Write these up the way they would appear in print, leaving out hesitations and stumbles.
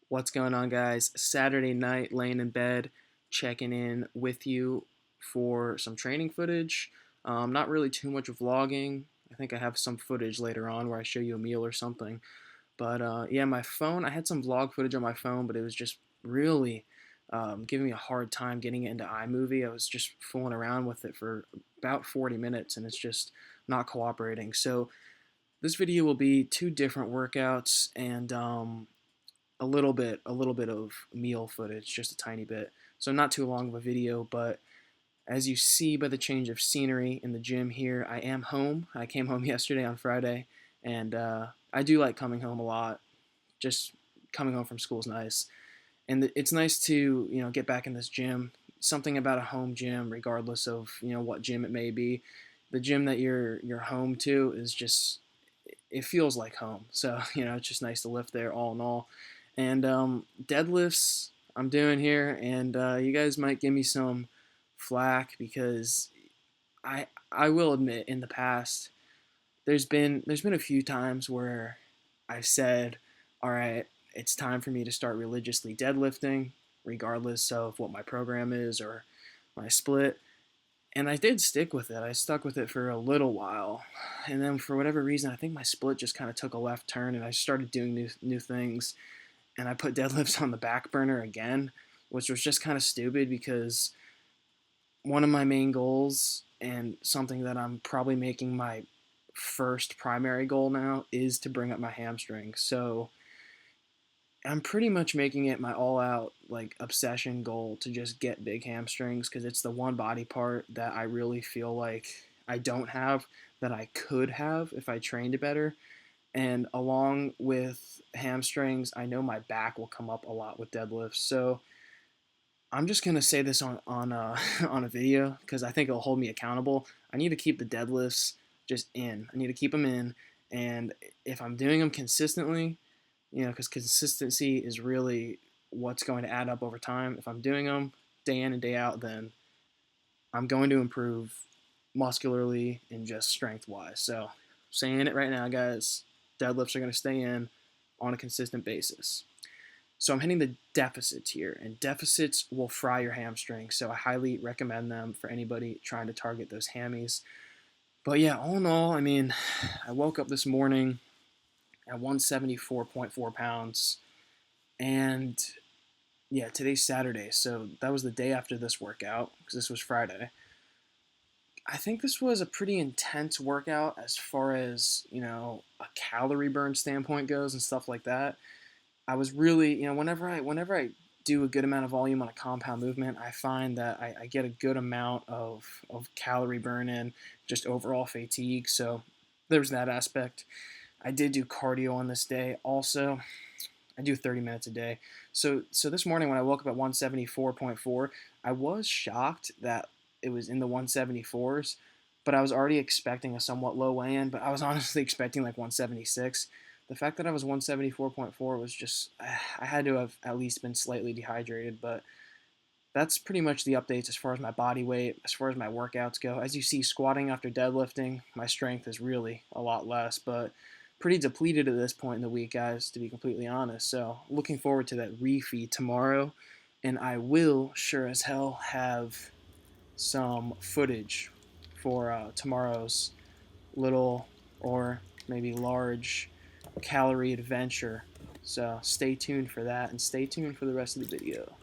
What's going on, guys? Saturday night, laying in bed, checking in with you for some training footage. Not really too much vlogging. I think I have some footage later on where I show you a meal or something. But yeah, my phone, I had some vlog footage on my phone, but it was just really giving me a hard time getting it into iMovie. I was just fooling around with it for about 40 minutes and it's just not cooperating. So this video will be two different workouts and a little bit of meal footage, just a tiny bit. So not too long of a video, but as you see by the change of scenery in the gym here, I am home. I came home yesterday on Friday, and I do like coming home a lot. Just coming home from school is nice, and it's nice to get back in this gym. Something about a home gym, regardless of what gym it may be, the gym that you're home to is just it feels like home. So it's just nice to lift there all in all. And deadlifts I'm doing here, and you guys might give me some flack because I will admit in the past there's been a few times where I've said, all right, it's time for me to start religiously deadlifting, regardless of what my program is or my split. And I did stick with it. I stuck with it for a little while, and then for whatever reason, I think my split just kind of took a left turn, and I started doing new things, and I put deadlifts on the back burner again, which was just kind of stupid because one of my main goals and something that I'm probably making my first primary goal now is to bring up my hamstring. So I'm pretty much making it my all-out like obsession goal to just get big hamstrings because it's the one body part that I really feel like I don't have that I could have if I trained it better. And along with hamstrings, I know my back will come up a lot with deadlifts. So I'm just gonna say this on on a video because I think it'll hold me accountable. I need to keep the deadlifts just in. I need to keep them in, and if I'm doing them consistently, because consistency is really what's going to add up over time. If I'm doing them day in and day out, then I'm going to improve muscularly and just strength wise. So, saying it right now, guys, deadlifts are going to stay in on a consistent basis. So I'm hitting the deficits here, and deficits will fry your hamstrings. So I highly recommend them for anybody trying to target those hammies. But yeah, all in all, I mean, I woke up this morning at 174.4 pounds, and yeah, today's Saturday, so that was the day after this workout because this was Friday. I think this was a pretty intense workout as far as a calorie burn standpoint goes and stuff like that. I was really, whenever I do a good amount of volume on a compound movement, I find that I get a good amount of calorie burn in, just overall fatigue. So there's that aspect. I did do cardio on this day. Also, I do 30 minutes a day. So this morning when I woke up at 174.4, I was shocked that it was in the 174s, but I was already expecting a somewhat low weigh-in, but I was honestly expecting like 176. The fact that I was 174.4 was just, I had to have at least been slightly dehydrated, but that's pretty much the updates as far as my body weight, as far as my workouts go. As you see, squatting after deadlifting, my strength is really a lot less, but pretty depleted at this point in the week, guys, to be completely honest. So looking forward to that refeed tomorrow, and I will sure as hell have some footage for tomorrow's little or maybe large calorie adventure. So stay tuned for that, and stay tuned for the rest of the video.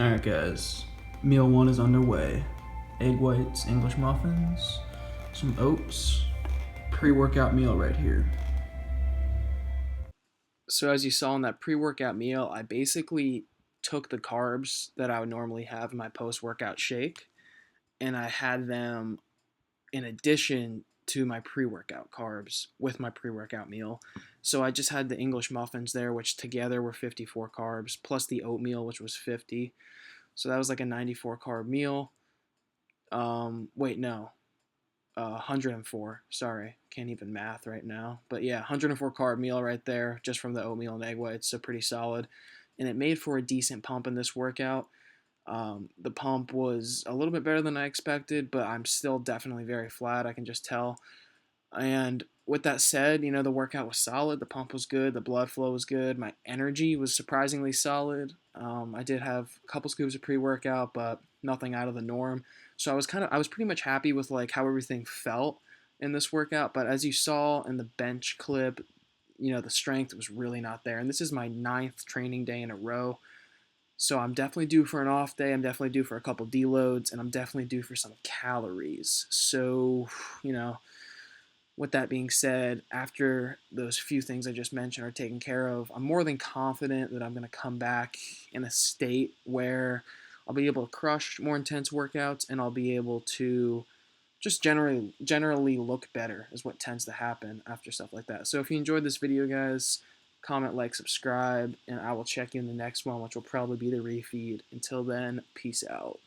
Alright guys, meal one is underway. Egg whites, English muffins, some oats, pre-workout meal right here. So as you saw in that pre-workout meal, I basically took the carbs that I would normally have in my post-workout shake, and I had them in addition to my pre-workout carbs with my pre-workout meal. So I just had the English muffins there, which together were 54 carbs, plus the oatmeal, which was 50. So that was like a 94 carb meal. Wait, no. 104. Sorry, can't even math right now. But yeah, 104 carb meal right there, just from the oatmeal and egg whites. So pretty solid, and it made for a decent pump in this workout. The pump was a little bit better than I expected, but I'm still definitely very flat. I can just tell. And with that said, the workout was solid. The pump was good. The blood flow was good. My energy was surprisingly solid. I did have a couple scoops of pre-workout, but nothing out of the norm. So I was pretty much happy with like how everything felt in this workout. But as you saw in the bench clip, the strength was really not there. And this is my ninth training day in a row. So I'm definitely due for an off day. I'm definitely due for a couple deloads, and I'm definitely due for some calories. So, you know, with that being said, after those few things I just mentioned are taken care of, I'm more than confident that I'm going to come back in a state where I'll be able to crush more intense workouts, and I'll be able to just generally look better is what tends to happen after stuff like that. So if you enjoyed this video, guys, comment, like, subscribe, and I will check you in the next one, which will probably be the refeed. Until then, peace out.